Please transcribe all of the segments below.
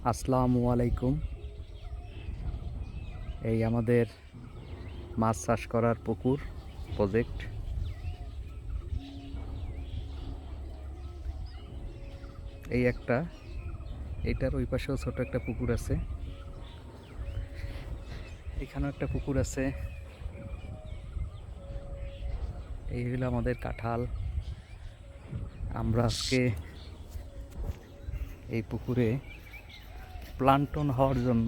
আসসালামু আলাইকুম। এই আমাদের মাছ চাষ করার পুকুর প্রজেক্ট। এই একটা, এইটার ওই পাশেও ছোট একটা পুকুর আছে, এখানেও একটা পুকুর আছে। এই হলো আমাদের কাঁঠাল। আমরা আজকে এই পুকুরে প্লান্টন হওয়ার জন্য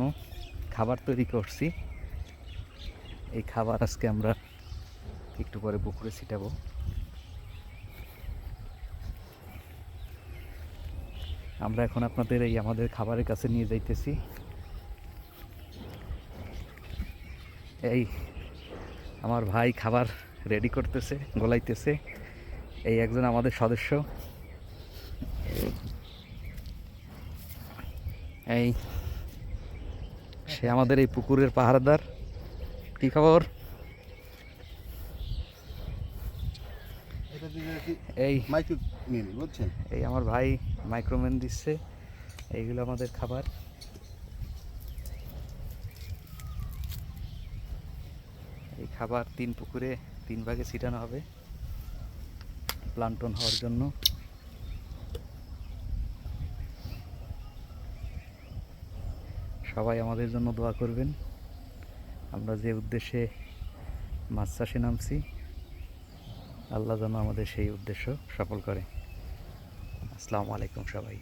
খাবার তৈরি করছি। এই খাবার আজকে আমরা একটু পরে পুকুরে ছিটাবো। আমরা এখন আপনাদের এই আমাদের খাবারের কাছে নিয়ে যাইতেছি। এই আমার ভাই খাবার রেডি করতেছে, গলাইতেছে। এই একজন আমাদের সদস্য, এই সে আমাদের এই পুকুরের পাহারাদার। কি খবর? এই এই আমার ভাই মাইক্রোম্যান দিচ্ছে। এইগুলো আমাদের খাবার। এই খাবার 3 পুকুরে 3 ভাগে ছিটানো হবে প্লান্টন হওয়ার জন্য। সবাই আমাদের জন্য দোয়া করবেন। আমরা যে উদ্দেশ্যে মাছ চাষে নামছি, আল্লাহ যেন আমাদের সেই উদ্দেশ্য সফল করে। আসসালামু আলাইকুম সবাই।